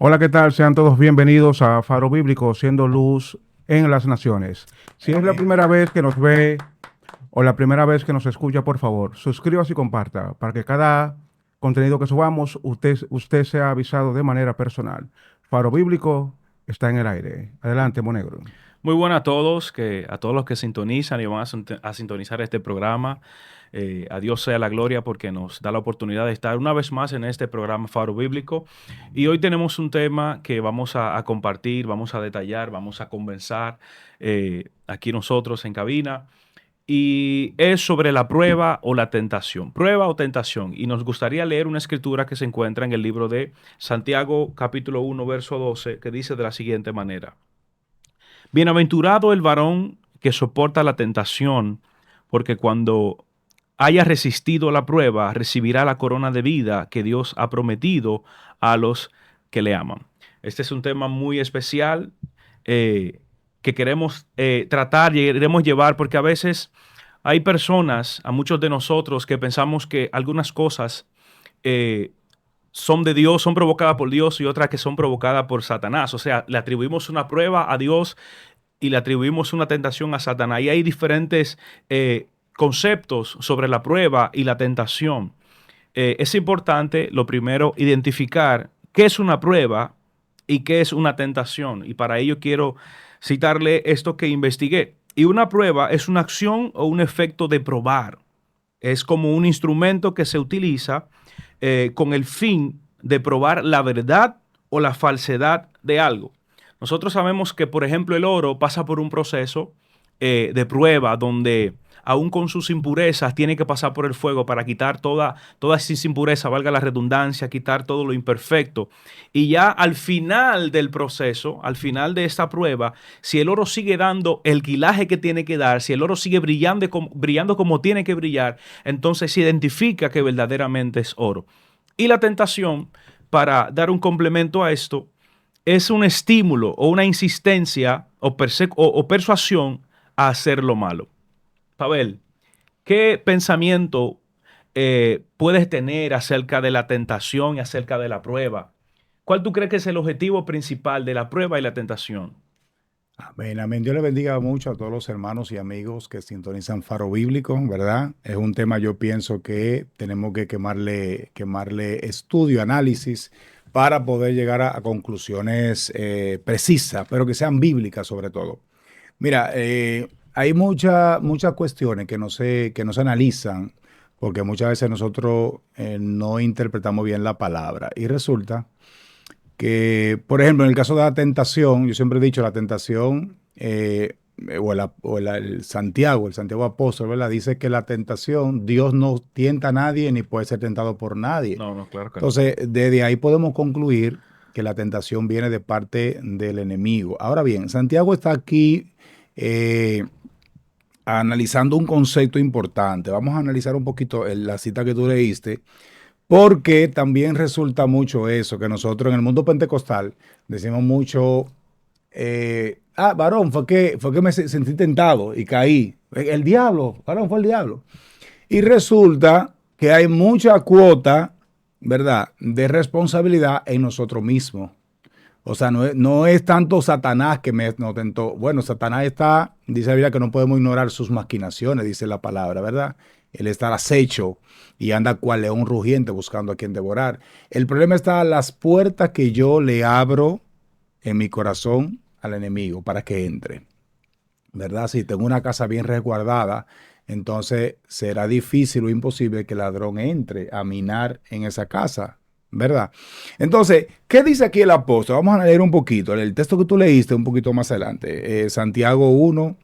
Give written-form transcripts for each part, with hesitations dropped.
Hola, ¿qué tal? Sean todos bienvenidos a Faro Bíblico, siendo luz en las naciones. Si es la Amén. primera vez que nos ve o la primera vez que nos escucha, por favor, suscríbase y comparta para que cada contenido que subamos, usted sea avisado de manera personal. Faro Bíblico está en el aire. Adelante, Monegro. Muy buenas a todos, a todos los que sintonizan y van a sintonizar este programa. A Dios sea la gloria porque nos da la oportunidad de estar una vez más en este programa Faro Bíblico. Y hoy tenemos un tema que vamos a compartir, vamos a detallar, vamos a conversar aquí nosotros en cabina. Y es sobre la prueba o la tentación. Prueba o tentación. Y nos gustaría leer una escritura que se encuentra en el libro de Santiago capítulo 1 verso 12 que dice de la siguiente manera. Bienaventurado el varón que soporta la tentación, porque cuando haya resistido la prueba, recibirá la corona de vida que Dios ha prometido a los que le aman. Este es un tema muy especial que queremos tratar y queremos llevar, porque a veces hay personas, a muchos de nosotros, que pensamos que algunas cosas eh, son de Dios, son provocadas por Dios y otras que son provocadas por Satanás. O sea, le atribuimos una prueba a Dios y le atribuimos una tentación a Satanás. Y hay diferentes conceptos sobre la prueba y la tentación. Es importante, lo primero, identificar qué es una prueba y qué es una tentación. Y para ello quiero citarle esto que investigué. Y una prueba es una acción o un efecto de probar. Es como un instrumento que se utiliza con el fin de probar la verdad o la falsedad de algo. Nosotros sabemos que, por ejemplo, el oro pasa por un proceso de prueba donde aún con sus impurezas tiene que pasar por el fuego para quitar toda esa impureza, valga la redundancia, quitar todo lo imperfecto. Y ya al final del proceso, al final de esta prueba, si el oro sigue dando el quilaje que tiene que dar, si el oro sigue brillando como tiene que brillar, entonces se identifica que verdaderamente es oro. Y la tentación, para dar un complemento a esto, es un estímulo o una insistencia o persuasión a hacer lo malo. Pavel, ¿qué pensamiento puedes tener acerca de la tentación y acerca de la prueba? ¿Cuál tú crees que es el objetivo principal de la prueba y la tentación? Amén, amén. Dios le bendiga mucho a todos los hermanos y amigos que sintonizan Faro Bíblico, ¿verdad? Es un tema, yo pienso que tenemos que quemarle estudio, análisis, para poder llegar a conclusiones precisas, pero que sean bíblicas sobre todo. Mira, hay muchas cuestiones que no se analizan, porque muchas veces nosotros no interpretamos bien la palabra. Y resulta que, por ejemplo, en el caso de la tentación, yo siempre he dicho, la tentación, el Santiago apóstol, ¿verdad? Dice que la tentación, Dios no tienta a nadie ni puede ser tentado por nadie. No, no, claro que no. Entonces, desde ahí podemos concluir que la tentación viene de parte del enemigo. Ahora bien, Santiago está aquí analizando un concepto importante. Vamos a analizar un poquito la cita que tú leíste, porque también resulta mucho eso, que nosotros en el mundo pentecostal decimos mucho, varón, fue que me sentí tentado y caí. El diablo, varón, fue el diablo. Y resulta que hay mucha cuota, ¿verdad?, de responsabilidad en nosotros mismos. O sea, no es tanto Satanás que nos tentó. Bueno, Satanás está, dice la Biblia que no podemos ignorar sus maquinaciones, dice la palabra, ¿verdad? Él está al acecho y anda cual león rugiente buscando a quien devorar. El problema está a las puertas que yo le abro en mi corazón al enemigo para que entre, ¿verdad? Si tengo una casa bien resguardada, entonces será difícil o imposible que el ladrón entre a minar en esa casa, ¿verdad? Entonces, ¿qué dice aquí el apóstol? Vamos a leer un poquito, el texto que tú leíste un poquito más adelante, Santiago 1,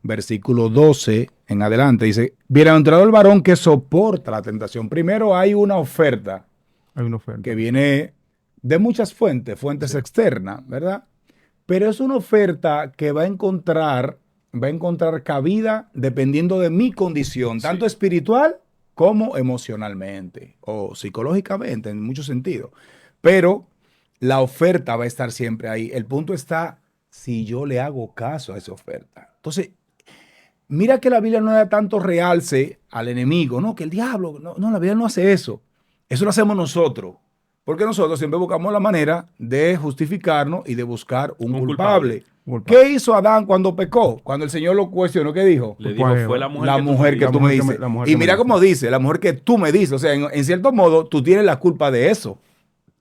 versículo 12 en adelante, dice, bienaventurado el varón que soporta la tentación. Primero hay una oferta Hay una que oferta. viene de muchas fuentes Sí. externas, ¿verdad? Pero es una oferta que va a encontrar cabida dependiendo de mi condición, Sí. tanto espiritual como emocionalmente o psicológicamente, en muchos sentidos. Pero la oferta va a estar siempre ahí. El punto está si yo le hago caso a esa oferta. Entonces, mira que la Biblia no da tanto realce al enemigo, no, que el diablo, no, no, la Biblia no hace eso. Eso lo hacemos nosotros. Porque nosotros siempre buscamos la manera de justificarnos y de buscar un culpable. culpable. ¿Qué hizo Adán cuando pecó? Cuando el Señor lo cuestionó, ¿qué dijo? Le dijo, Pues, fue la mujer, La mujer que tú me dices. Y mira cómo dice, la mujer que tú me dices. O sea, en cierto modo, tú tienes la culpa de eso.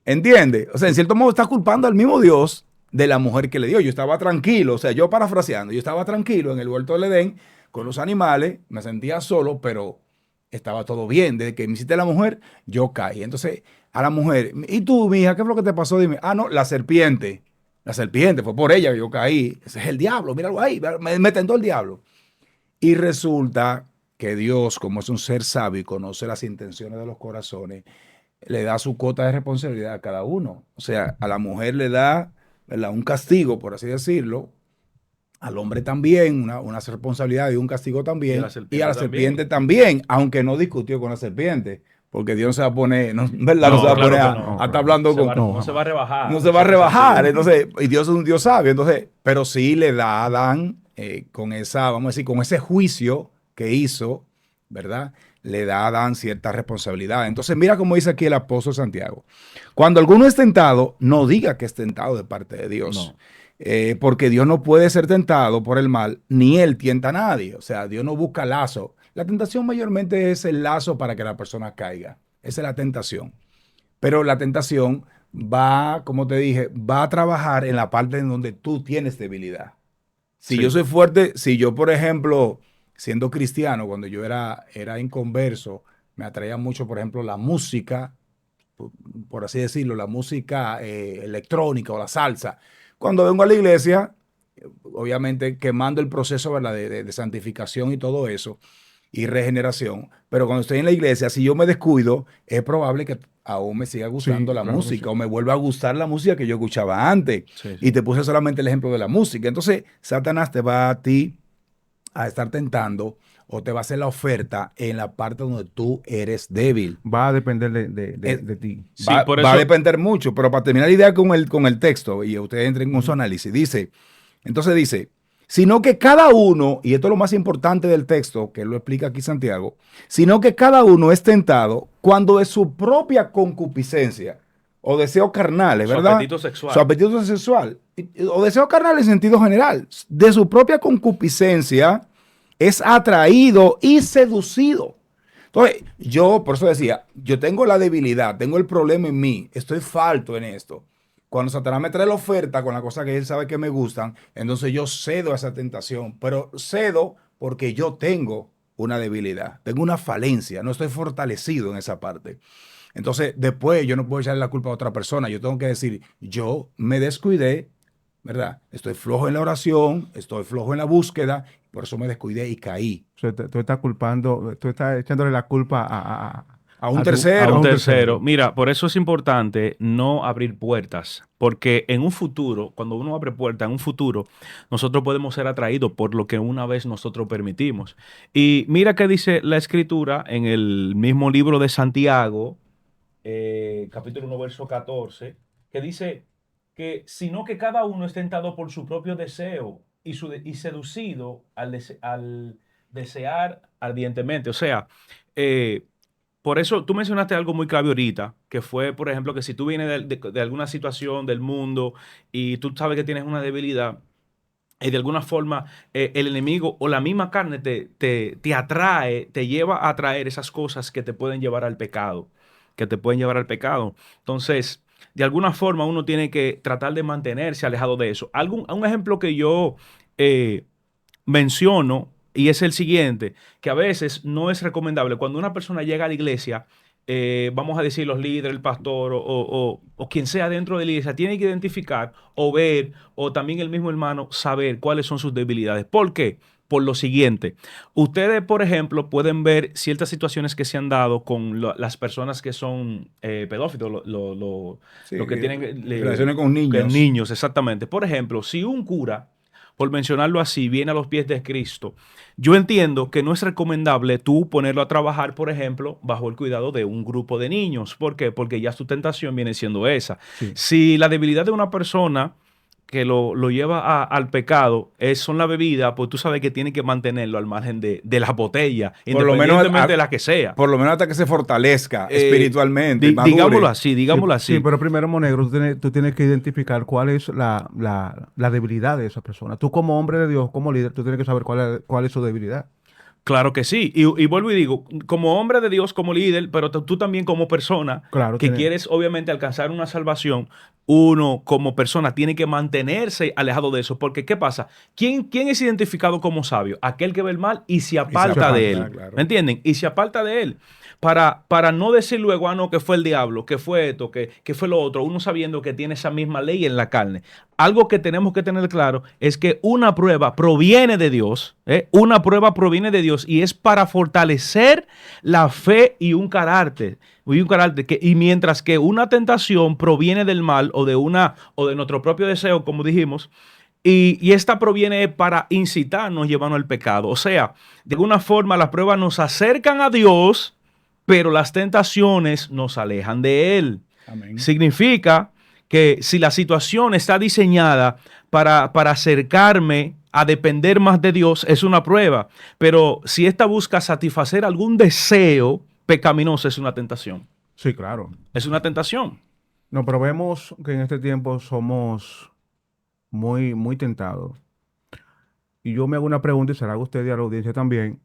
¿Entiendes? O sea, en cierto modo, estás culpando al mismo Dios de la mujer que le dio. Yo estaba tranquilo, o sea, yo parafraseando, yo estaba tranquilo en el huerto del Edén con los animales, me sentía solo, pero estaba todo bien. Desde que me hiciste la mujer, yo caí. Entonces, a la mujer, ¿y tú, mija, qué fue lo que te pasó? Dime, no, la serpiente. La serpiente, fue por ella que yo caí. Ese es el diablo, míralo ahí, me tentó el diablo. Y resulta que Dios, como es un ser sabio y conoce las intenciones de los corazones, le da su cuota de responsabilidad a cada uno. O sea, a la mujer le da, ¿verdad?, un castigo, por así decirlo. Al hombre también, una responsabilidad y un castigo también. Y a la serpiente también, aunque no discutió con la serpiente. Porque Dios no se va a poner, ¿verdad? No se va a poner a estar hablando con... No se va a rebajar. No se va a rebajar. Entonces, y Dios es un Dios sabio. Entonces, pero sí le da a Adán con esa, vamos a decir, con ese juicio que hizo, ¿verdad? Le da a Adán cierta responsabilidad. Entonces, mira cómo dice aquí el apóstol Santiago. Cuando alguno es tentado, no diga que es tentado de parte de Dios. Porque Dios no puede ser tentado por el mal, ni Él tienta a nadie. O sea, Dios no busca lazo. La tentación mayormente es el lazo para que la persona caiga. Esa es la tentación. Pero la tentación va, como te dije, va a trabajar en la parte en donde tú tienes debilidad. Si yo soy fuerte, si yo, por ejemplo, siendo cristiano, cuando yo era inconverso, me atraía mucho, por ejemplo, la música, por así decirlo, la música electrónica o la salsa. Cuando vengo a la iglesia, obviamente quemando el proceso, ¿verdad?, de santificación y todo eso, y regeneración, pero cuando estoy en la iglesia, si yo me descuido, es probable que aún me siga gustando la música o me vuelva a gustar la música que yo escuchaba antes. Y te puse solamente el ejemplo de la música. Entonces, Satanás te va a ti a estar tentando o te va a hacer la oferta en la parte donde tú eres débil. Va a depender de ti. Sí, va a depender mucho, pero para terminar la idea con el texto, y ustedes entren con su análisis, dice, sino que cada uno, y esto es lo más importante del texto, que lo explica aquí Santiago, sino que cada uno es tentado cuando es su propia concupiscencia o deseos carnales, ¿verdad? Su apetito sexual. O deseo carnal en sentido general. De su propia concupiscencia es atraído y seducido. Entonces, yo, por eso decía, yo tengo la debilidad, tengo el problema en mí, estoy falto en esto. Cuando Satanás me trae la oferta con las cosas que él sabe que me gustan, entonces yo cedo a esa tentación, pero cedo porque yo tengo una debilidad, tengo una falencia, no estoy fortalecido en esa parte. Entonces, después yo no puedo echarle la culpa a otra persona, yo tengo que decir, yo me descuidé, ¿verdad? Estoy flojo en la oración, estoy flojo en la búsqueda, por eso me descuidé y caí. O sea, tú estás culpando, tú estás echándole la culpa a un tercero. A un tercero. Mira, por eso es importante no abrir puertas, porque en un futuro, cuando uno abre puertas, en un futuro, nosotros podemos ser atraídos por lo que una vez nosotros permitimos. Y mira qué dice la Escritura en el mismo libro de Santiago, capítulo 1, verso 14, que dice que sino que cada uno es tentado por su propio deseo y seducido al desear ardientemente. O sea, por eso tú mencionaste algo muy clave ahorita, que fue, por ejemplo, que si tú vienes de alguna situación del mundo y tú sabes que tienes una debilidad, y de alguna forma el enemigo o la misma carne te atrae, te lleva a atraer esas cosas que te pueden llevar al pecado, Entonces, de alguna forma uno tiene que tratar de mantenerse alejado de eso. Un ejemplo que yo menciono, y es el siguiente, que a veces no es recomendable cuando una persona llega a la iglesia, vamos a decir los líderes, el pastor o quien sea dentro de la iglesia, tiene que identificar o ver, o también el mismo hermano, saber cuáles son sus debilidades. ¿Por qué? Por lo siguiente, ustedes, por ejemplo, pueden ver ciertas situaciones que se han dado con las personas que son pedófilos, lo que tienen relaciones con niños. Niños, exactamente. Por ejemplo, si un cura, por mencionarlo así, viene a los pies de Cristo, yo entiendo que no es recomendable tú ponerlo a trabajar, por ejemplo, bajo el cuidado de un grupo de niños. ¿Por qué? Porque ya su tentación viene siendo esa. Sí. Si la debilidad de una persona que lo lleva al pecado son la bebida, pues tú sabes que tiene que mantenerlo al margen de la botella, Por lo menos independientemente de la que sea. Por lo menos hasta que se fortalezca espiritualmente. Digámoslo así, digámoslo así. Sí, pero primero, Monegro, tú tienes que identificar cuál es la debilidad de esa persona. Tú como hombre de Dios, como líder, tú tienes que saber cuál es su debilidad. Claro que sí. Y vuelvo y digo, como hombre de Dios, como líder, pero tú también como persona Claro, que quieres obviamente alcanzar una salvación, uno como persona tiene que mantenerse alejado de eso. Porque ¿qué pasa? ¿Quién es identificado como sabio? Aquel que ve el mal y se aparta de él. Claro. ¿Me entienden? Y se aparta de él. Para no decir luego, no, que fue el diablo, que fue esto, que fue lo otro, uno sabiendo que tiene esa misma ley en la carne. Algo que tenemos que tener claro es que una prueba proviene de Dios, una prueba proviene de Dios y es para fortalecer la fe y un carácter. Y mientras que una tentación proviene del mal o de nuestro propio deseo, como dijimos, y esta proviene para incitarnos, llevarnos al pecado. O sea, de alguna forma las pruebas nos acercan a Dios, pero las tentaciones nos alejan de Él. Amén. Significa que si la situación está diseñada para acercarme a depender más de Dios, es una prueba. Pero si esta busca satisfacer algún deseo pecaminoso, es una tentación. Sí, claro. Es una tentación. No, pero vemos que en este tiempo somos muy, muy tentados. Y yo me hago una pregunta y se la hago a usted y a la audiencia también.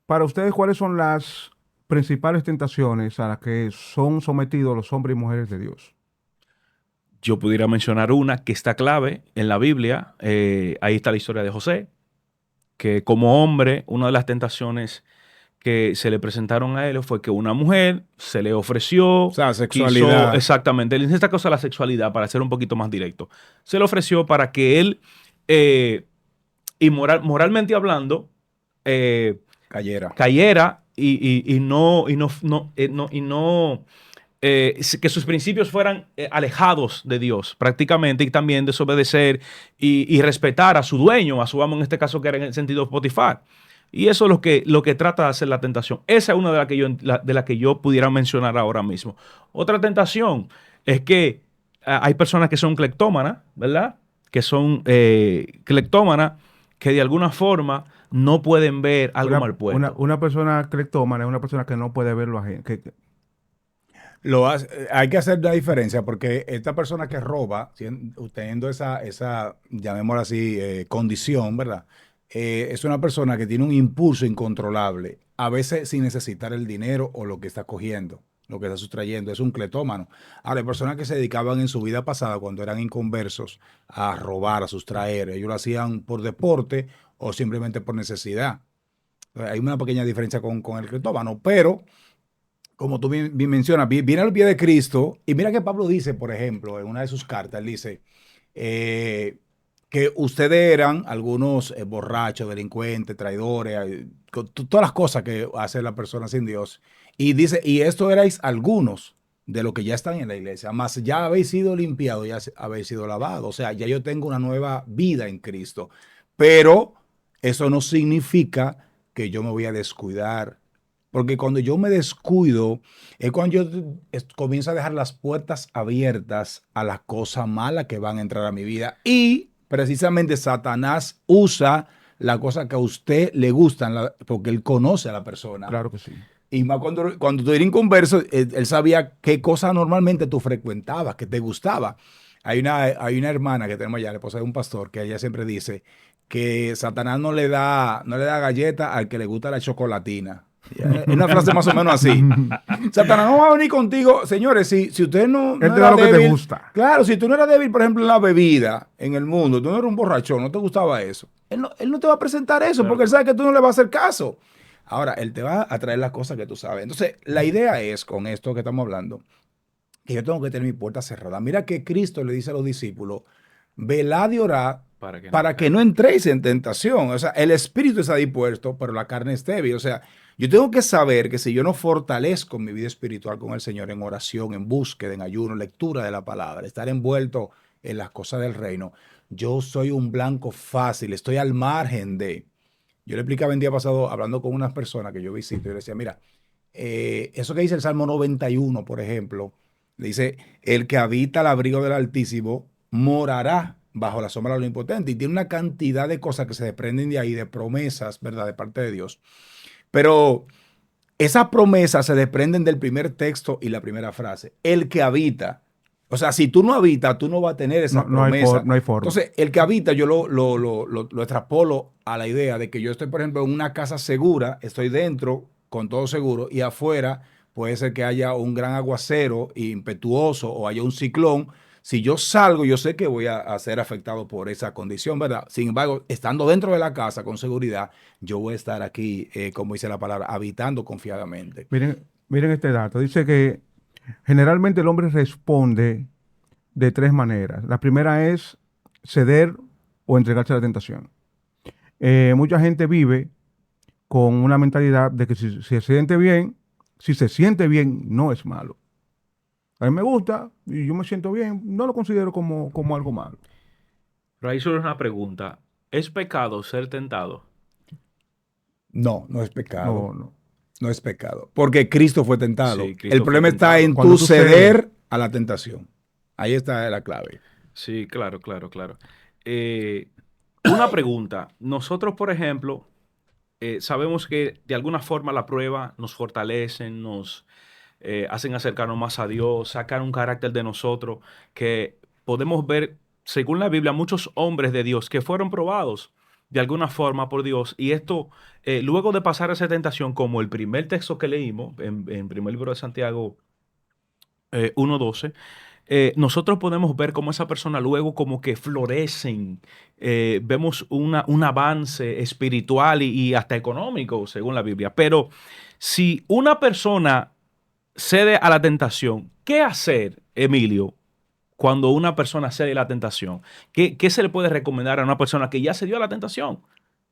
Para ustedes, ¿cuáles son las principales tentaciones a las que son sometidos los hombres y mujeres de Dios? Yo pudiera mencionar una que está clave en la Biblia. Ahí está la historia de José, que como hombre, una de las tentaciones que se le presentaron a él fue que una mujer se le ofreció. O sea, sexualidad. Exactamente. En esta cosa la sexualidad, para ser un poquito más directo. Se le ofreció para que él, moralmente hablando, cayera que sus principios fueran alejados de Dios prácticamente, y también desobedecer y respetar a su dueño, a su amo en este caso, que era en el sentido Potifar. Y eso es lo que trata de hacer la tentación. Esa es una de las que yo pudiera mencionar ahora mismo. Otra tentación es que hay personas que son cleptómanas, ¿verdad? Que son cleptómanas que de alguna forma no pueden ver algo mal puesto. Una persona cleptómana es una persona que no puede ver lo ajeno. Hay que hacer la diferencia porque esta persona que roba, teniendo esa llamémosla así, condición, ¿verdad? Es una persona que tiene un impulso incontrolable, a veces sin necesitar el dinero o lo que está cogiendo, lo que está sustrayendo. Es un cleptómano. Ahora, hay personas que se dedicaban en su vida pasada, cuando eran inconversos, a robar, a sustraer. Ellos lo hacían por deporte o simplemente por necesidad. Hay una pequeña diferencia con el cleptómano, pero como tú bien mencionas, viene al pie de Cristo. Y mira que Pablo dice, por ejemplo, en una de sus cartas, él dice que ustedes eran algunos borrachos, delincuentes, traidores, todas las cosas que hace la persona sin Dios. Y dice, y esto erais algunos de los que ya están en la iglesia, más ya habéis sido limpiados, ya habéis sido lavados. O sea, ya yo tengo una nueva vida en Cristo. Pero eso no significa que yo me voy a descuidar. Porque cuando yo me descuido, es cuando yo comienzo a dejar las puertas abiertas a las cosas malas que van a entrar a mi vida. Y precisamente Satanás usa las cosas que a usted le gustan, porque él conoce a la persona. Claro que sí. Y más cuando tú eres inconverso, él sabía qué cosas normalmente tú frecuentabas, que te gustaba. Hay una hermana que tenemos allá, la esposa de un pastor, que ella siempre dice que Satanás no le da galleta al que le gusta la chocolatina. Es una frase más o menos así. Satanás no va a venir contigo. Señores, si usted no él te da lo débil, que te gusta. Claro, si tú no eras débil, por ejemplo, en la bebida, en el mundo, tú no eras un borrachón, no te gustaba eso. Él no te va a presentar eso, claro, porque él sabe que tú no le vas a hacer caso. Ahora, él te va a traer las cosas que tú sabes. Entonces, la idea es, con esto que estamos hablando, que yo tengo que tener mi puerta cerrada. Mira que Cristo le dice a los discípulos, velad y orad para que no entréis en tentación. O sea, el espíritu está dispuesto, pero la carne es débil. O sea, yo tengo que saber que si yo no fortalezco mi vida espiritual con el Señor en oración, en búsqueda, en ayuno, lectura de la palabra, estar envuelto en las cosas del reino, yo soy un blanco fácil, estoy al margen de... Yo le explicaba el día pasado, hablando con unas personas que yo visito, y le decía, mira, eso que dice el Salmo 91, por ejemplo, dice, el que habita al abrigo del Altísimo morará bajo la sombra del Omnipotente. Y tiene una cantidad de cosas que se desprenden de ahí, de promesas, ¿verdad?, de parte de Dios. Pero esas promesas se desprenden del primer texto y la primera frase. El que habita. O sea, si tú no habitas, tú no vas a tener esa promesa. No hay forma. Entonces, el que habita, yo lo extrapolo a la idea de que yo estoy, por ejemplo, en una casa segura, estoy dentro con todo seguro, y afuera puede ser que haya un gran aguacero impetuoso o haya un ciclón. Si yo salgo, yo sé que voy a ser afectado por esa condición, ¿verdad? Sin embargo, estando dentro de la casa con seguridad, yo voy a estar aquí, como dice la palabra, habitando confiadamente. Miren este dato. Dice que generalmente el hombre responde de tres maneras. La primera es ceder o entregarse a la tentación. Mucha gente vive con una mentalidad de que si se siente bien, no es malo. A mí me gusta y yo me siento bien, no lo considero como algo malo. Pero ahí solo una pregunta. ¿Es pecado ser tentado? No, no es pecado. No, no. No es pecado. Porque Cristo fue tentado. Sí, Cristo el problema fue tentado. está en Cuando tu tú ceder cedes. a la tentación. Ahí está la clave. Sí, claro. Una pregunta. Nosotros, por ejemplo, sabemos que de alguna forma la prueba nos fortalecen, nos hacen acercarnos más a Dios, sacan un carácter de nosotros que podemos ver, según la Biblia, muchos hombres de Dios que fueron probados de alguna forma por Dios. Y esto, luego de pasar esa tentación, como el primer texto que leímos en primer libro de Santiago 1:12, nosotros podemos ver cómo esa persona luego como que florecen, vemos un avance espiritual y hasta económico, según la Biblia. Pero si una persona cede a la tentación, ¿qué hacer, Emilio, cuando una persona cede a la tentación? ¿Qué se le puede recomendar a una persona que ya se dio a la tentación? O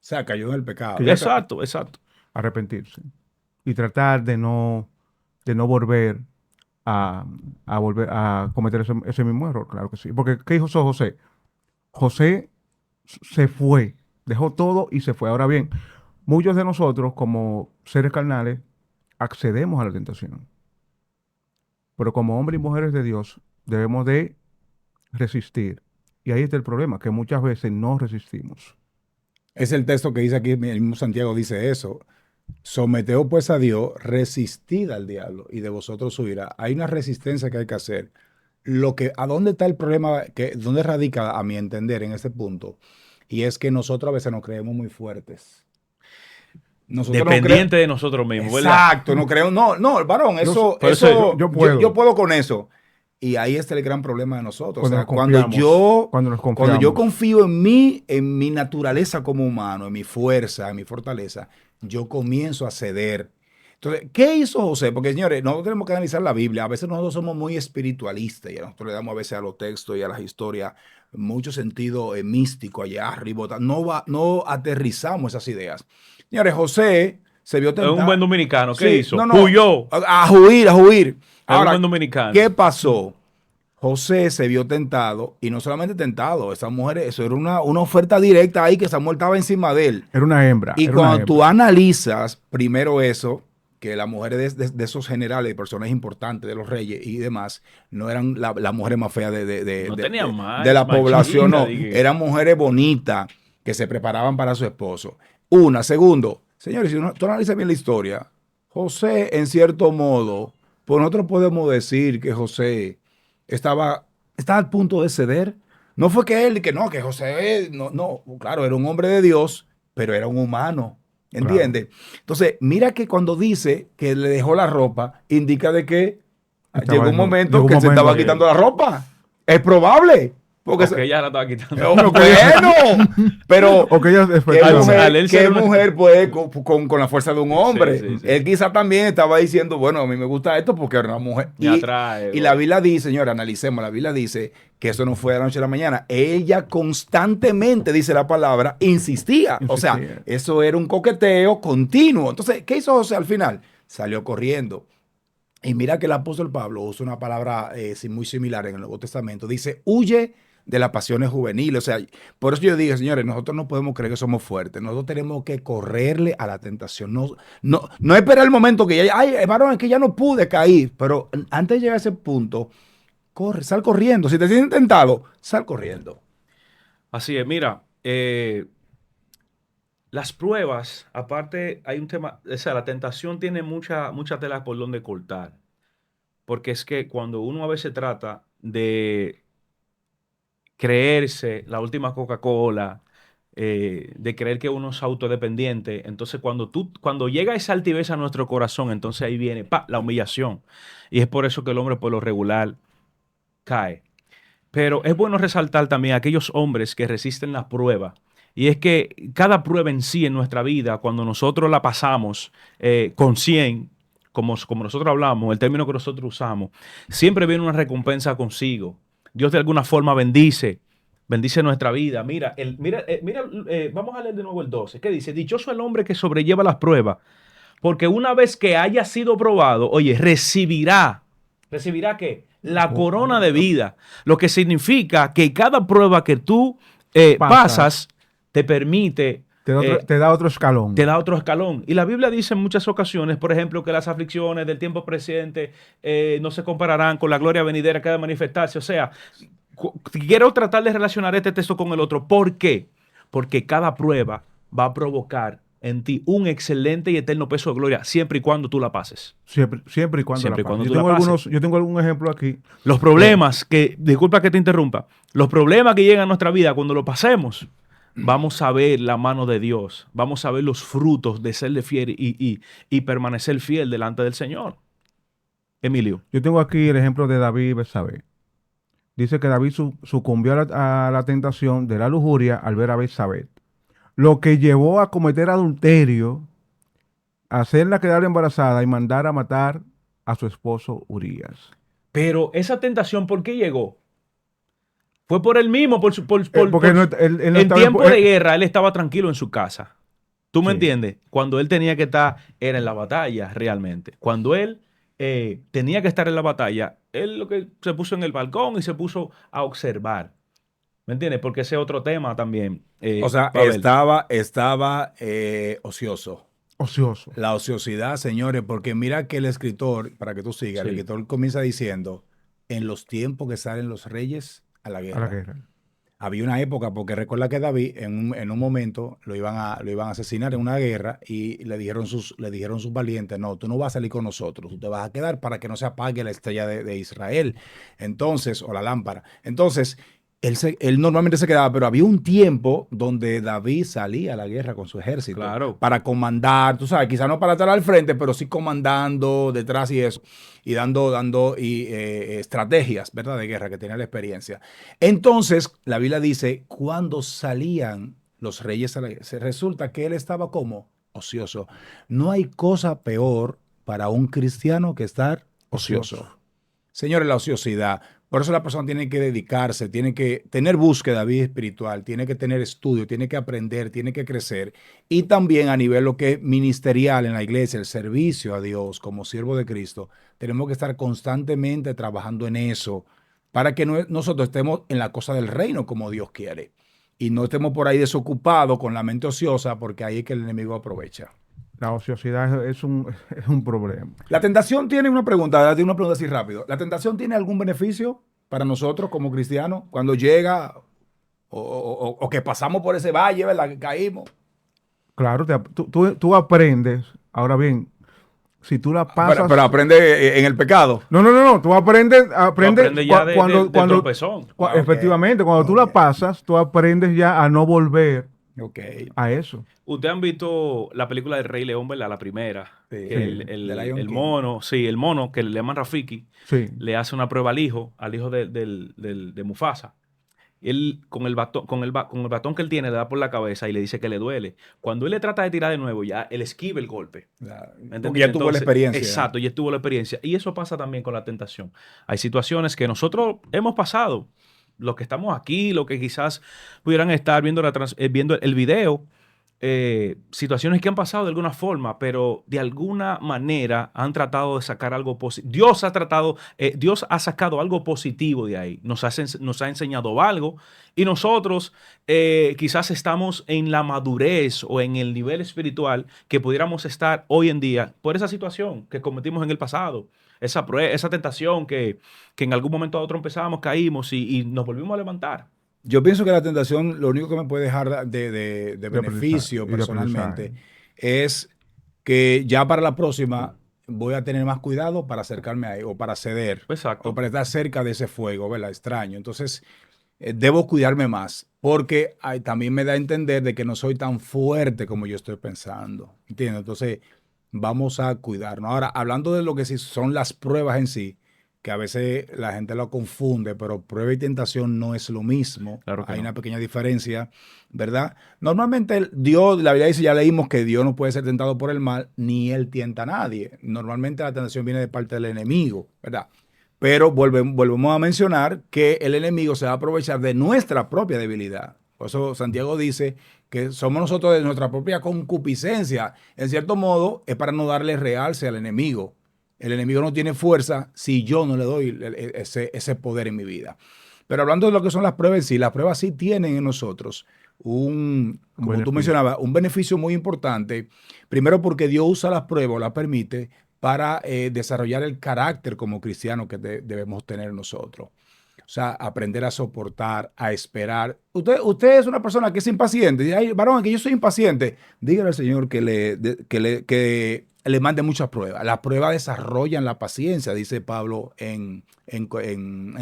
sea, cayó en el pecado. Que ya Exacto. Arrepentirse y tratar de no volver a volver a cometer ese mismo error, claro que sí. Porque ¿qué hizo José? José se fue, dejó todo y se fue. Ahora bien, muchos de nosotros como seres carnales accedemos a la tentación. Pero como hombres y mujeres de Dios debemos de resistir. Y ahí está el problema, que muchas veces no resistimos. Es el texto que dice aquí, el mismo Santiago dice eso. Someteos pues a Dios, resistid al diablo y de vosotros huirá. Hay una resistencia que hay que hacer. ¿A dónde está el problema? ¿Dónde radica, a mi entender, en este punto? Y es que nosotros a veces nos creemos muy fuertes. Nosotros Dependiente de nosotros mismos, ¿verdad? Exacto, no creo, no, varón, eso yo puedo. yo puedo con eso. Y ahí está el gran problema de nosotros. Cuando O sea, nos confiamos, cuando nos cuando confiamos. yo confío en mi naturaleza como humano, en mi fuerza, en mi fortaleza, yo comienzo a ceder. Entonces, ¿qué hizo José? Porque, señores, nosotros tenemos que analizar la Biblia. A veces nosotros somos muy espiritualistas y nosotros le damos a veces a los textos y a las historias mucho sentido místico allá arriba. No aterrizamos esas ideas. Señores, José se vio Es tentado. un buen dominicano. ¿Qué hizo? No. Huyó. A huir. Ahora, un buen dominicano. ¿qué pasó? José se vio tentado, y no solamente tentado, esa mujer, eso era una oferta directa ahí que Samuel estaba encima de él. Era una hembra. Y era cuando una hembra. tú analizas primero eso, que las mujeres de esos generales, de personas importantes, de los reyes y demás, no eran las mujeres más feas No tenían más, de la machista, población, no. dije. Eran mujeres bonitas que se preparaban para su esposo. Una. Segundo, señores, si tú analizas bien la historia, José, en cierto modo, pues nosotros podemos decir que José estaba al punto de ceder. No fue que José, no, claro, era un hombre de Dios, pero era un humano. ¿Entiendes? Claro. Entonces, mira que cuando dice que le dejó la ropa, indica de que llegó un llegó momento un que él se estaba momento. quitando la ropa. Es probable. Porque Porque ella la estaba quitando. bueno, pero Ok, ya, ¿qué efectivamente. al él mujer, qué ser una- mujer puede con la fuerza de un hombre? Sí. Él quizá también estaba diciendo, bueno, a mí me gusta esto porque era una mujer. Me atrae, Y la Biblia dice, señora, analicemos, la Biblia dice que eso no fue de la noche a la mañana. Ella constantemente, dice la palabra, insistía. O sea, eso era un coqueteo continuo. Entonces, ¿qué hizo José al final? Salió corriendo. Y mira que el apóstol Pablo usa una palabra muy similar en el Nuevo Testamento. Dice, huye de las pasiones juveniles. O sea, por eso yo digo, señores, nosotros no podemos creer que somos fuertes. Nosotros tenemos que correrle a la tentación. No esperar el momento que ya, ay, varón, es que ya no pude caer. Pero antes de llegar a ese punto, corre, sal corriendo. Si te sientes tentado, sal corriendo. Así es, mira, las pruebas, aparte hay un tema, o sea, la tentación tiene mucha tela por donde cortar, porque es que cuando uno a veces trata de creerse la última Coca-Cola, de creer que uno es autodependiente, entonces cuando llega esa altivez a nuestro corazón, entonces ahí viene, ¡pa!, la humillación. Y es por eso que el hombre por lo regular cae. Pero es bueno resaltar también a aquellos hombres que resisten la prueba. Y es que cada prueba en sí en nuestra vida, cuando nosotros la pasamos con 100, como nosotros hablamos, el término que nosotros usamos, siempre viene una recompensa consigo. Dios de alguna forma bendice nuestra vida. Vamos a leer de nuevo el 12. ¿Qué dice? Dichoso el hombre que sobrelleva las pruebas, porque una vez que haya sido probado, oye, ¿recibirá qué? La corona de vida, lo que significa que cada prueba que tú pasas te permite, te da otro escalón. te da otro escalón. Y la Biblia dice en muchas ocasiones, por ejemplo, que las aflicciones del tiempo presente no se compararán con la gloria venidera que ha de manifestarse. O sea, quiero tratar de relacionar este texto con el otro. ¿Por qué? Porque cada prueba va a provocar en ti un excelente y eterno peso de gloria, siempre y cuando tú la pases. Siempre y cuando Siempre y la cuando pases. tú la pases. Yo tengo algún ejemplo aquí. Los problemas disculpa que te interrumpa, los problemas que llegan a nuestra vida cuando lo pasemos, vamos a ver la mano de Dios, vamos a ver los frutos de serle fiel y permanecer fiel delante del Señor. Emilio. Yo tengo aquí el ejemplo de David y Betsabé. Dice que David sucumbió a la tentación de la lujuria al ver a Betsabé, lo que llevó a cometer adulterio, a hacerla quedar embarazada y mandar a matar a su esposo Urías. Pero esa tentación, ¿por qué llegó? Fue por él mismo, Porque él no en estaba tiempo de guerra, él estaba tranquilo en su casa. ¿Tú me Sí. entiendes? Cuando él tenía que estar, era en la batalla realmente. Cuando él tenía que estar en la batalla, él lo que se puso en el balcón y se puso a observar. ¿Me entiendes? Porque ese es otro tema también. O sea, Pavel. estaba ocioso. ocioso. La ociosidad, señores, porque mira que el escritor, para que tú sigas, Sí. el escritor comienza diciendo, en los tiempos que salen los reyes a la guerra. A la guerra. Había una época, porque recuerda que David en un momento lo iban a asesinar en una guerra y le dijeron sus valientes, no, tú no vas a salir con nosotros, tú te vas a quedar para que no se apague la estrella de Israel, entonces, o la lámpara. Entonces, él normalmente se quedaba, pero había un tiempo donde David salía a la guerra con su ejército. Claro. Para comandar, tú sabes, quizás no para estar al frente, pero sí comandando detrás y eso, y dando estrategias, ¿verdad?, de guerra, que tenía la experiencia. Entonces, la Biblia dice, cuando salían los reyes a la guerra, resulta que él estaba como ocioso. No hay cosa peor para un cristiano que estar ocioso. Señores, la ociosidad. Por eso la persona tiene que dedicarse, tiene que tener búsqueda de vida espiritual, tiene que tener estudio, tiene que aprender, tiene que crecer. Y también a nivel lo que es ministerial en la iglesia, el servicio a Dios como siervo de Cristo, tenemos que estar constantemente trabajando en eso para que nosotros estemos en la cosa del reino como Dios quiere. Y no estemos por ahí desocupados con la mente ociosa, porque ahí es que el enemigo aprovecha. La ociosidad es un problema. La tentación tiene una pregunta así rápido. ¿La tentación tiene algún beneficio para nosotros como cristianos cuando llega o que pasamos por ese valle, ¿verdad?, que caímos? Claro, tú aprendes. Ahora bien, si tú la pasas... Pero aprende en el pecado. No. Tú aprendes ya del tropezón. Efectivamente, cuando tú la pasas, tú aprendes ya a no volver a eso. Ustedes han visto la película del Rey León, ¿verdad? La primera. Sí, Que el King. mono, que le llaman Rafiki, Sí. le hace una prueba al hijo de Mufasa. Él con el batón que él tiene le da por la cabeza y le dice que le duele. Cuando él le trata de tirar de nuevo, ya él esquiva el golpe. Porque ya tuvo la experiencia. Exacto, ya tuvo la experiencia. Y eso pasa también con la tentación. Hay situaciones que nosotros hemos pasado, los que estamos aquí, los que quizás pudieran estar viendo el video, situaciones que han pasado de alguna forma, pero de alguna manera han tratado de sacar algo positivo. Dios ha sacado algo positivo de ahí. Nos ha enseñado algo y nosotros quizás estamos en la madurez o en el nivel espiritual que pudiéramos estar hoy en día por esa situación que cometimos en el pasado. esa tentación que en algún momento a otro empezamos, caímos y nos volvimos a levantar. Yo pienso que la tentación, lo único que me puede dejar de beneficio y de personalmente aprendizaje. es que ya para la próxima voy a tener más cuidado para acercarme a él o para ceder o Exacto. para estar cerca de ese fuego, ¿verdad? Extraño. Entonces, debo cuidarme más porque también me da a entender de que no soy tan fuerte como yo estoy pensando. ¿Entiendes? Entonces, vamos a cuidarnos. Ahora, hablando de lo que sí son las pruebas en sí, que a veces la gente lo confunde, pero prueba y tentación no es lo mismo. Claro que Hay una no. pequeña diferencia, ¿verdad? Normalmente Dios, la Biblia dice, ya leímos que Dios no puede ser tentado por el mal, ni él tienta a nadie. Normalmente la tentación viene de parte del enemigo, ¿verdad? Pero volvemos a mencionar que el enemigo se va a aprovechar de nuestra propia debilidad. Por eso Santiago dice que somos nosotros de nuestra propia concupiscencia. En cierto modo, es para no darle realce al enemigo. El enemigo no tiene fuerza si yo no le doy ese poder en mi vida. Pero hablando de lo que son las pruebas en sí, las pruebas sí tienen en nosotros Un como tú beneficio. mencionabas, un beneficio muy importante. Primero porque Dios usa las pruebas o las permite para desarrollar el carácter como cristiano que debemos tener nosotros. O sea, aprender a soportar, a esperar. Usted es una persona que es impaciente. Dice, ay, varón, que yo soy impaciente. Dígale al Señor que le mande muchas pruebas. Las pruebas desarrollan la paciencia, dice Pablo en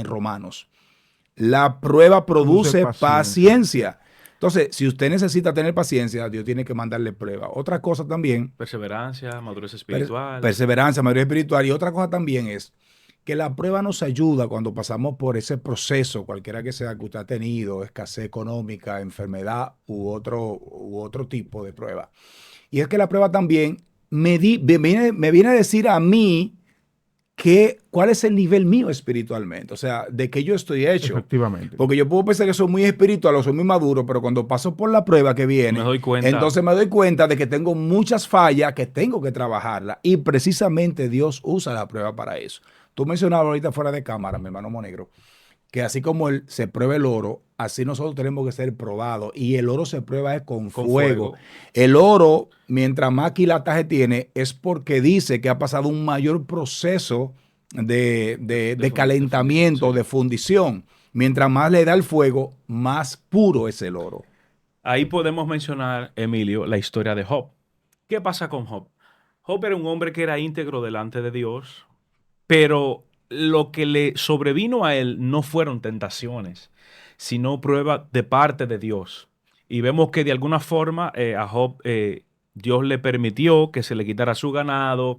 Romanos. La prueba Produce produce paciencia. paciencia. Entonces, si usted necesita tener paciencia, Dios tiene que mandarle prueba. Otra cosa también, Perseverancia, madurez espiritual. perseverancia, madurez espiritual. Y otra cosa también es que la prueba nos ayuda cuando pasamos por ese proceso, cualquiera que sea que usted ha tenido, escasez económica, enfermedad u otro tipo de prueba. Y es que la prueba también me viene a decir a mí cuál es el nivel mío espiritualmente, o sea, de qué yo estoy hecho. Efectivamente. Porque yo puedo pensar que soy muy espiritual o soy muy maduro, pero cuando paso por la prueba que Me viene, doy cuenta. entonces me doy cuenta de que tengo muchas fallas que tengo que trabajarlas. Y precisamente Dios usa la prueba para eso. Tú mencionabas ahorita fuera de cámara, mi hermano Monegro, que así como él se prueba el oro, así nosotros tenemos que ser probados. Y el oro se prueba es con Con fuego. fuego. El oro, mientras más quilataje tiene, es porque dice que ha pasado un mayor proceso de calentamiento, Sí. de fundición. Mientras más le da el fuego, más puro es el oro. Ahí podemos mencionar, Emilio, la historia de Job. ¿Qué pasa con Job? Job era un hombre que era íntegro delante de Dios, pero lo que le sobrevino a él no fueron tentaciones, sino pruebas de parte de Dios. Y vemos que de alguna forma a Job Dios le permitió que se le quitara su ganado,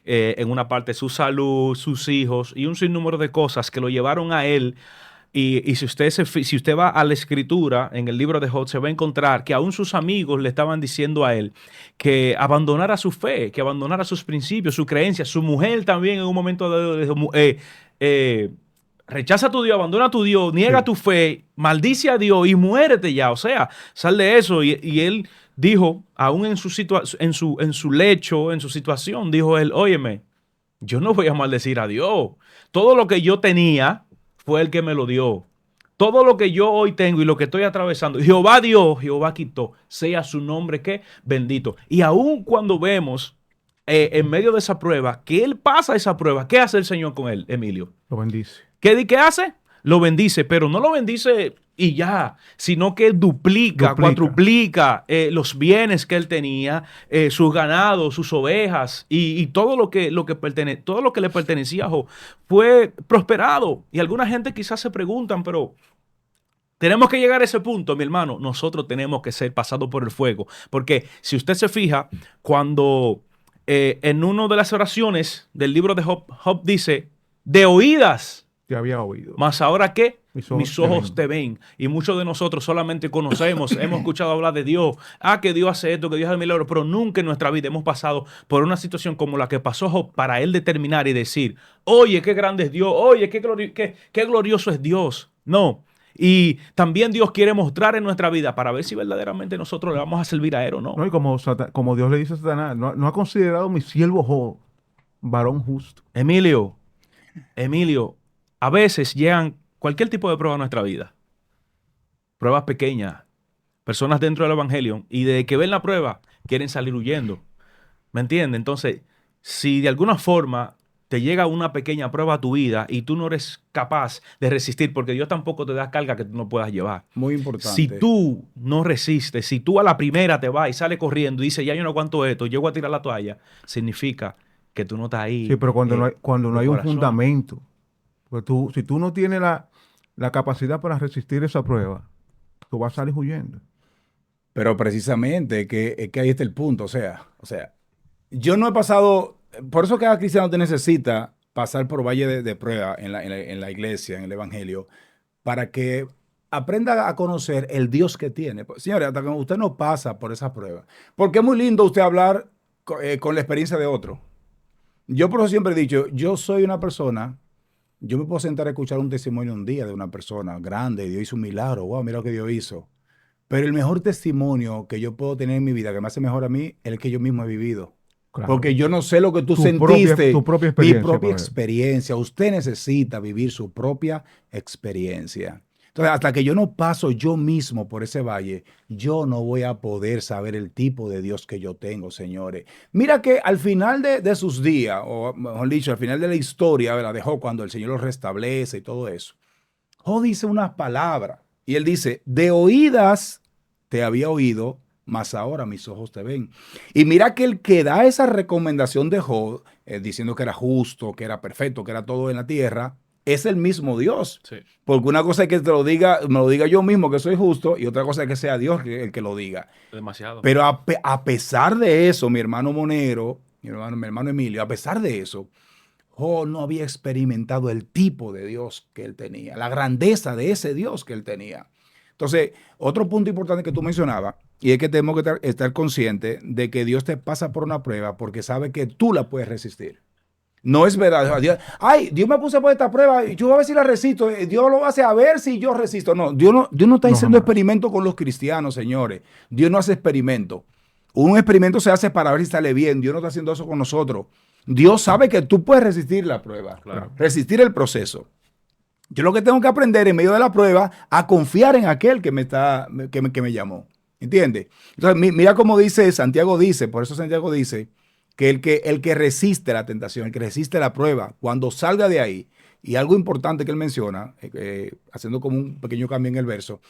en una parte su salud, sus hijos y un sinnúmero de cosas que lo llevaron a él. Y si usted va a la escritura, en el libro de Job, se va a encontrar que aún sus amigos le estaban diciendo a él que abandonara su fe, que abandonara sus principios, sus creencias. Su mujer también en un momento dado dijo, rechaza a tu Dios, abandona a tu Dios, niega Sí. tu fe, maldice a Dios y muérete ya. O sea, sal de eso. Y él dijo, aún en su lecho, en su situación, dijo él, óyeme, yo no voy a maldecir a Dios. Todo lo que yo tenía fue el que me lo dio. Todo lo que yo hoy tengo y lo que estoy atravesando, Jehová dio, Jehová quitó. Sea su nombre que bendito. Y aun cuando vemos en medio de esa prueba, que él pasa esa prueba, ¿qué hace el Señor con él, Emilio? Lo bendice. ¿Qué hace? Lo bendice, pero no lo bendice y ya, sino que duplica, cuatruplica los bienes que él tenía, sus ganados, sus ovejas y todo todo lo que le pertenecía a Job fue prosperado. Y alguna gente quizás se preguntan, pero tenemos que llegar a ese punto, mi hermano. Nosotros tenemos que ser pasados por el fuego. Porque si usted se fija, cuando en una de las oraciones del libro de Job, Job dice, de oídas. Te había oído. Mas ahora qué? Mis ojos Mis ojos te ven. Y muchos de nosotros solamente conocemos, hemos escuchado hablar de Dios. Que Dios hace esto, que Dios hace milagros, pero nunca en nuestra vida hemos pasado por una situación como la que pasó Job para él determinar y decir, oye, qué grande es Dios, oye, qué glorioso es Dios. No. Y también Dios quiere mostrar en nuestra vida para ver si verdaderamente nosotros le vamos a servir a Él o no. No, y como Dios le dice a Satanás, no ha considerado mi siervo Job, varón justo. Emilio, a veces llegan cualquier tipo de prueba a nuestra vida. Pruebas pequeñas, personas dentro del evangelio, y de que ven la prueba, quieren salir huyendo. ¿Me entiende? Entonces, si de alguna forma te llega una pequeña prueba a tu vida y tú no eres capaz de resistir, porque Dios tampoco te da carga que tú no puedas llevar. Muy Si importante. tú no resistes, si tú a la primera te vas y sales corriendo y dices, ya yo no aguanto esto, llego a tirar la toalla, significa que tú no estás ahí. Sí, pero cuando no de hay un corazón. fundamento, pues si tú no tienes la capacidad para resistir esa prueba, tú vas a salir huyendo. Pero precisamente es que ahí está el punto. O sea, yo no he pasado, por eso cada cristiano te necesita pasar por valle de prueba en la iglesia, en el evangelio, para que aprenda a conocer el Dios que tiene. Pues, señores, hasta que usted no pasa por esa prueba. Porque es muy lindo usted hablar con la experiencia de otro. Yo por eso siempre he dicho, yo soy una persona, yo me puedo sentar a escuchar un testimonio un día de una persona grande, Dios hizo un milagro, wow, mira lo que Dios hizo. Pero el mejor testimonio que yo puedo tener en mi vida, que me hace mejor a mí, es el que yo mismo he vivido. Claro. Porque yo no sé lo que tú Tu sentiste. tu propia Mi experiencia. propia para ver. experiencia. Usted necesita vivir su propia experiencia. Entonces, hasta que yo no paso yo mismo por ese valle, yo no voy a poder saber el tipo de Dios que yo tengo, señores. Mira que al final de sus días, o mejor dicho, al final de la historia, la dejó cuando el Señor lo restablece y todo eso. Job dice unas palabras y él dice, de oídas te había oído, mas ahora mis ojos te ven. Y mira que el que da esa recomendación de Job, diciendo que era justo, que era perfecto, que era todo en la tierra, es el mismo Dios. Sí. Porque una cosa es que te lo diga, me lo diga yo mismo que soy justo, y otra cosa es que sea Dios el que lo diga. Demasiado. Pero a pesar de eso, mi hermano Monero, mi hermano Emilio, a pesar de eso, Job no había experimentado el tipo de Dios que él tenía, la grandeza de ese Dios que él tenía. Entonces, otro punto importante que tú mencionabas, y es que tenemos que estar conscientes de que Dios te pasa por una prueba porque sabe que tú la puedes resistir. No es verdad. Dios me puso por esta prueba y yo a ver si la resisto. Dios lo hace a ver si yo resisto. No, Dios no está haciendo experimento con los cristianos, señores. Dios no hace experimento. Un experimento se hace para ver si sale bien. Dios no está haciendo eso con nosotros. Dios sabe que tú puedes resistir la prueba, Claro. resistir el proceso. Yo lo que tengo que aprender en medio de la prueba a confiar en aquel que me llamó. ¿Entiendes? Entonces, mira cómo dice Santiago, por eso Santiago dice que el que resiste la tentación, el que resiste la prueba, cuando salga de ahí, y algo importante que él menciona, haciendo como un pequeño cambio en el verso,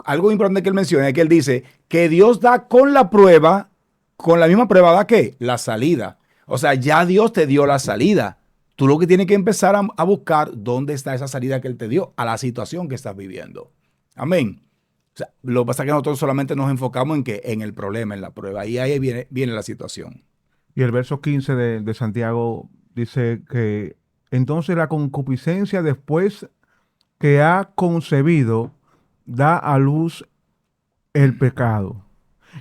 algo importante que él menciona es que él dice que Dios da con la prueba, con la misma prueba da ¿qué? La salida. O sea, ya Dios te dio la salida. Tú lo que tienes que empezar a buscar dónde está esa salida que Él te dio a la situación que estás viviendo. Amén. O sea, lo que pasa es que nosotros solamente nos enfocamos en el problema, en la prueba. Y ahí viene la situación. Y el verso 15 de Santiago dice que entonces la concupiscencia después que ha concebido da a luz el pecado.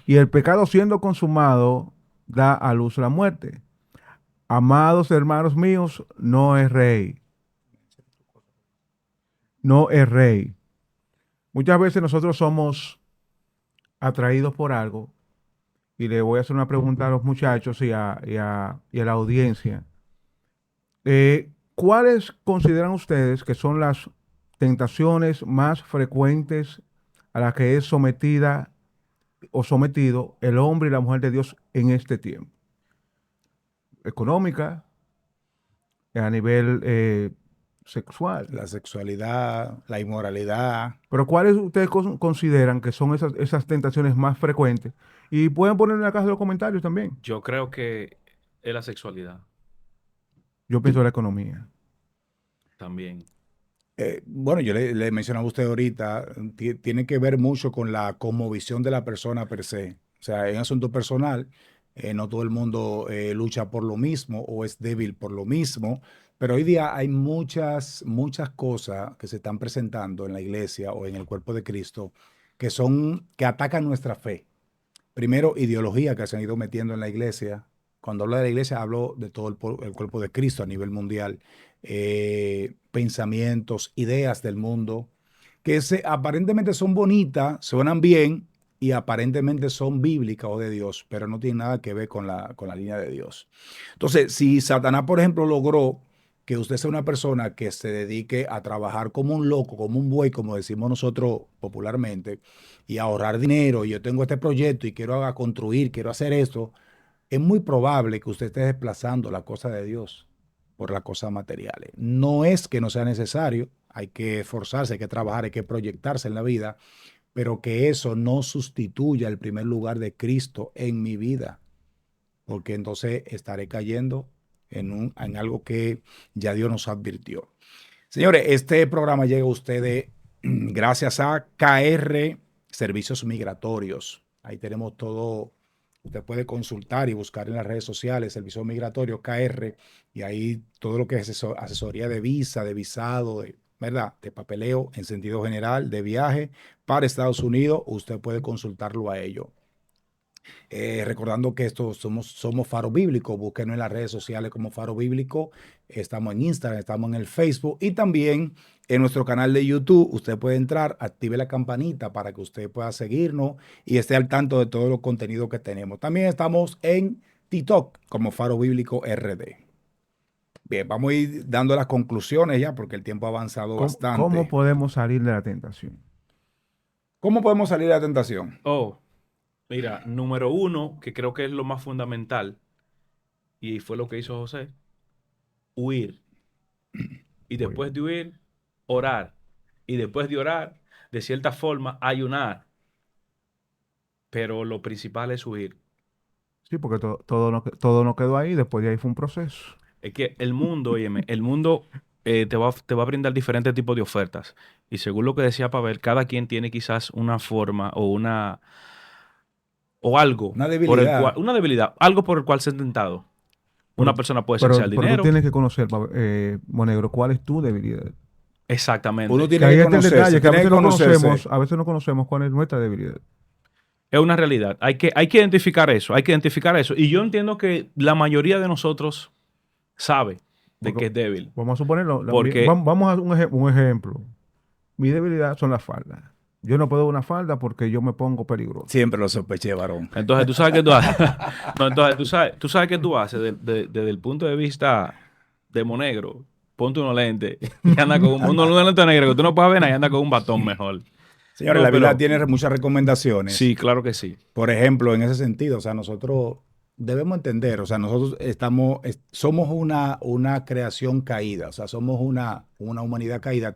Y el pecado siendo consumado da a luz la muerte. Amados hermanos míos, no erréis. No erréis. Muchas veces nosotros somos atraídos por algo, y le voy a hacer una pregunta a los muchachos y a la audiencia. ¿Cuáles consideran ustedes que son las tentaciones más frecuentes a las que es sometida o sometido el hombre y la mujer de Dios en este tiempo? Económica, a nivel sexual. La sexualidad, la inmoralidad. Pero ¿cuáles ustedes consideran que son esas tentaciones más frecuentes? Y pueden poner en la caja de los comentarios también. Yo creo que es la sexualidad Yo pienso la economía. también. Bueno, yo le mencionaba a usted ahorita, tiene que ver mucho con la cosmovisión de la persona per se. O sea, en asunto personal, no todo el mundo lucha por lo mismo o es débil por lo mismo, pero hoy día hay muchas cosas que se están presentando en la iglesia o en el cuerpo de Cristo que atacan nuestra fe. Primero, ideología que se han ido metiendo en la iglesia. Cuando hablo de la iglesia, hablo de todo el cuerpo de Cristo a nivel mundial. Pensamientos, ideas del mundo, que aparentemente son bonitas, suenan bien y aparentemente son bíblicas o de Dios, pero no tienen nada que ver con la línea de Dios. Entonces, si Satanás, por ejemplo, logró que usted sea una persona que se dedique a trabajar como un loco, como un buey, como decimos nosotros popularmente, y a ahorrar dinero, y yo tengo este proyecto y quiero construir, quiero hacer esto, es muy probable que usted esté desplazando la cosa de Dios. por las cosas materiales. No es que no sea necesario, hay que esforzarse, hay que trabajar, hay que proyectarse en la vida, pero que eso no sustituya el primer lugar de Cristo en mi vida, porque entonces estaré cayendo en algo que ya Dios nos advirtió. Señores, este programa llega a ustedes gracias a KR Servicios Migratorios. Ahí tenemos todo. Usted puede consultar y buscar en las redes sociales Servicios Migratorios KR y ahí todo lo que es asesoría de visa, de visado, ¿verdad? De papeleo en sentido general, de viaje para Estados Unidos. Usted puede consultarlo a ellos. Recordando que somos Faro Bíblico, búsquenos en las redes sociales como Faro Bíblico, estamos en Instagram, estamos en el Facebook y también en nuestro canal de YouTube. Usted puede entrar, active la campanita para que usted pueda seguirnos y esté al tanto de todos los contenidos que tenemos. También estamos en TikTok como Faro Bíblico RD. Bien, vamos a ir dando las conclusiones ya porque el tiempo ha avanzado bastante. ¿Cómo podemos salir de la tentación? ¿Cómo podemos salir de la tentación? Mira, número uno, que creo que es lo más fundamental, y fue lo que hizo José, huir. Y después de huir, orar. Y después de orar, de cierta forma, ayunar. Pero lo principal es huir. Sí, porque todo no quedó ahí, después de ahí fue un proceso. Es que el mundo, óyeme, el mundo te va a brindar diferentes tipos de ofertas. Y según lo que decía Pavel, cada quien tiene quizás una forma o algo. Una debilidad. Una debilidad, algo por el cual ser tentado. Una persona puede ser el Pero dinero. tú tienes que conocer, Monegro, cuál es tu debilidad. Exactamente. Uno Que tiene ahí que está el conocerse, detalle, que tiene que conocerse. a veces no conocemos cuál es nuestra debilidad. Es una realidad. Hay que identificar eso. Hay que identificar eso. Y yo entiendo que la mayoría de nosotros sabe de que es débil. Vamos a suponerlo. Porque- Vamos a un ejemplo. Mi debilidad son las faldas. Yo no puedo una falda porque yo me pongo peligroso. Siempre lo sospeché, varón. Entonces, tú sabes qué tú haces. No, entonces, tú sabes qué tú haces desde el punto de vista de monegro. Ponte unos lentes y anda con unos lentes negros que tú no puedes ver nada y anda con un batón mejor. Señores, No, la Biblia pero- tiene muchas recomendaciones. Sí, claro que sí. Por ejemplo, en ese sentido, o sea, nosotros debemos entender, o sea, nosotros somos una creación caída, o sea, somos una humanidad caída,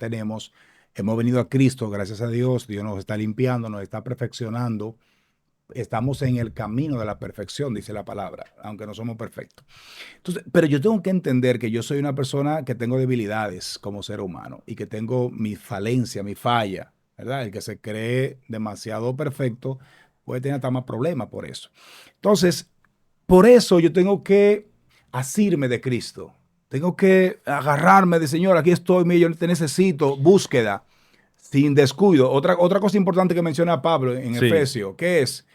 hemos venido a Cristo, gracias a Dios, Dios nos está limpiando, nos está perfeccionando, estamos en el camino de la perfección, dice la palabra, aunque no somos perfectos. Entonces, pero yo tengo que entender que yo soy una persona que tengo debilidades como ser humano y que tengo mi falencia, mi falla, ¿verdad? El que se cree demasiado perfecto puede tener hasta más problemas por eso. Entonces, por eso yo tengo que asirme de Cristo. Tengo que agarrarme de Señor, aquí estoy, mira, yo te necesito, búsqueda, sin descuido. Otra cosa importante que menciona Pablo en Sí. Efesios, que es,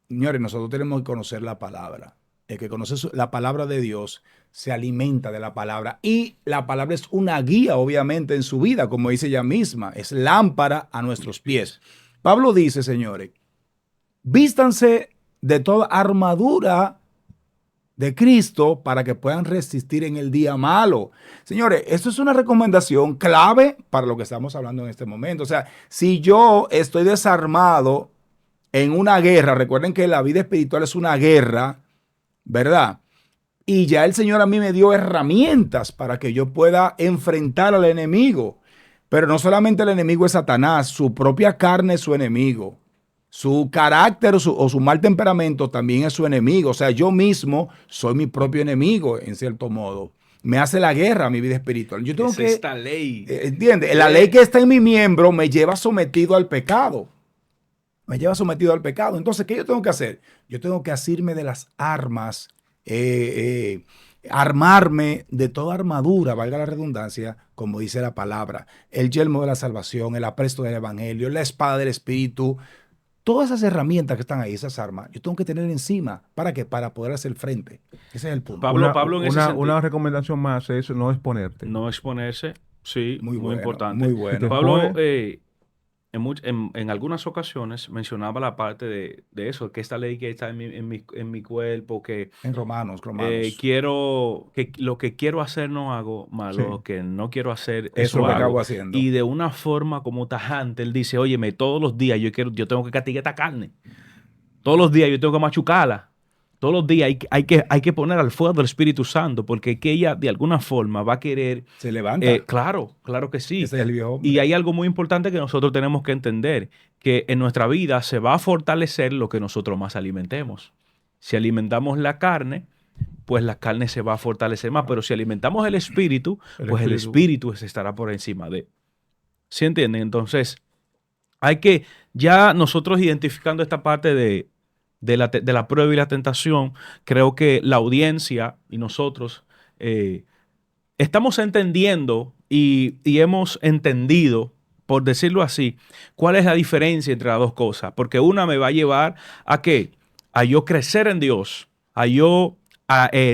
señores, nosotros tenemos que conocer la palabra. El que conoce la palabra de Dios se alimenta de la palabra. Y la palabra es una guía, obviamente, en su vida, como dice ella misma. Es lámpara a nuestros pies. Pablo dice, señores, vístanse de toda armadura de Cristo para que puedan resistir en el día malo. Señores, esto es una recomendación clave para lo que estamos hablando en este momento. O sea, si yo estoy desarmado en una guerra, recuerden que la vida espiritual es una guerra, ¿verdad? Y ya el Señor a mí me dio herramientas para que yo pueda enfrentar al enemigo. Pero no solamente el enemigo es Satanás, su propia carne es su enemigo. Su carácter o su mal temperamento también es su enemigo. O sea, yo mismo soy mi propio enemigo, en cierto modo. Me hace la guerra a mi vida espiritual. Yo tengo Es que, esta ley. ¿entiendes? La ley que está en mi miembro me lleva sometido al pecado. Me lleva sometido al pecado. Entonces, ¿qué yo tengo que hacer? Yo tengo que asirme de las armas, armarme de toda armadura, valga la redundancia, como dice la palabra, el yelmo de la salvación, el apresto del evangelio, la espada del espíritu, todas esas herramientas que están ahí, esas armas, yo tengo que tener encima. ¿Para qué? Para poder hacer frente. Ese es el punto. Pablo en ese sentido. Una recomendación más es no exponerte. No exponerse, sí, muy bueno, importante. muy bueno. Pablo, en algunas ocasiones mencionaba la parte de eso, que esta ley que está en mi cuerpo, que En Romanos. lo que quiero hacer no hago, más Sí. lo que no quiero hacer, Eso es eso lo que hago. acabo haciendo. Y de una forma como tajante, él dice, óyeme, todos los días yo tengo que castigar esta carne. Todos los días yo tengo que machucarla. Todos los días hay que poner al fuego del Espíritu Santo, porque que ella de alguna forma va a querer... Se levanta. Claro, claro que sí. Ese es el viejo hombre. Y hay algo muy importante que nosotros tenemos que entender, que en nuestra vida se va a fortalecer lo que nosotros más alimentemos. Si alimentamos la carne, pues la carne se va a fortalecer más, pero si alimentamos el espíritu, pues el espíritu estará por encima de... ¿Sí entienden? Entonces, hay que, ya nosotros identificando esta parte de la prueba y la tentación, creo que la audiencia y nosotros estamos entendiendo y hemos entendido, por decirlo así, cuál es la diferencia entre las dos cosas. Porque una me va a llevar a ¿qué? A yo crecer en Dios, a yo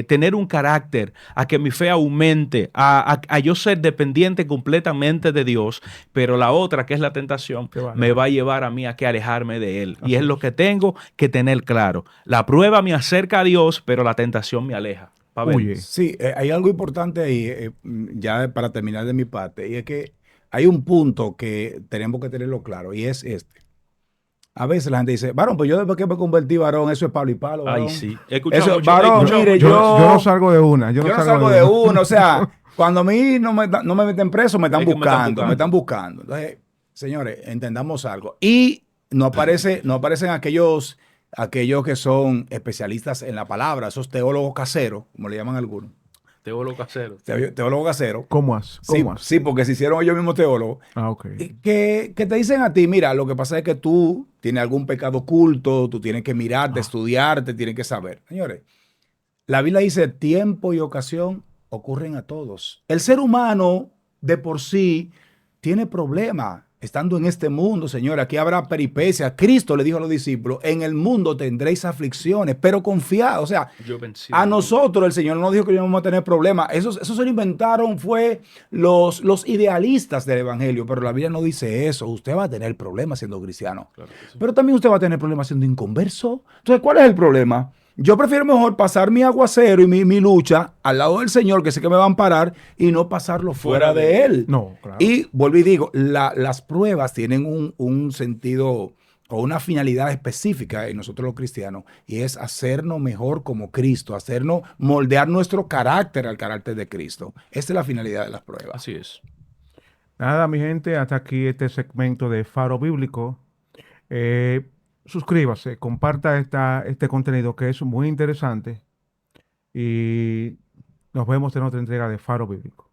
tener un carácter, a que mi fe aumente, a yo ser dependiente completamente de Dios, pero la otra, que es la tentación, me va a llevar a mí a que alejarme de Él. Y es lo que tengo que tener claro. La prueba me acerca a Dios, pero la tentación me aleja. Oye. Sí, hay algo importante ahí, ya para terminar de mi parte, y es que hay un punto que tenemos que tenerlo claro, y es este. A veces la gente dice, varón, pues yo después que me convertí varón, eso es palo y palo, varón. Ay, sí. Eso, varón, mire, yo no salgo de una. Yo no salgo de una. O sea, cuando a mí no me meten preso, me están buscando. Entonces, señores, entendamos algo. Y no aparecen aquellos que son especialistas en la palabra, esos teólogos caseros, como le llaman algunos. Teólogo casero. Teólogo casero. ¿Cómo Sí, porque se hicieron ellos mismos teólogos. Ah, ok. Que te dicen a ti, mira, lo que pasa es que tú tienes algún pecado oculto, tú tienes que mirarte, estudiarte, tienes que saber. Señores, la Biblia dice, tiempo y ocasión ocurren a todos. El ser humano de por sí tiene problemas. Estando en este mundo, Señor, aquí habrá peripecias. Cristo le dijo a los discípulos, en el mundo tendréis aflicciones, pero confiad. O sea, a nosotros el Señor no nos dijo que íbamos a tener problemas. Eso se lo inventaron fue los idealistas del Evangelio, pero la Biblia no dice eso. Usted va a tener problemas siendo cristiano. Claro que sí. Pero también usted va a tener problemas siendo inconverso. Entonces, ¿cuál es el problema? Yo prefiero mejor pasar mi aguacero y mi lucha al lado del Señor, que sé que me va a amparar, y no pasarlo fuera de Él. No, claro. Y vuelvo y digo, las pruebas tienen un sentido o una finalidad específica en nosotros los cristianos, y es hacernos mejor como Cristo, moldear nuestro carácter al carácter de Cristo. Esa es la finalidad de las pruebas. Así es. Nada, mi gente, hasta aquí este segmento de Faro Bíblico. Suscríbase, comparta este contenido que es muy interesante y nos vemos en otra entrega de Faro Bíblico.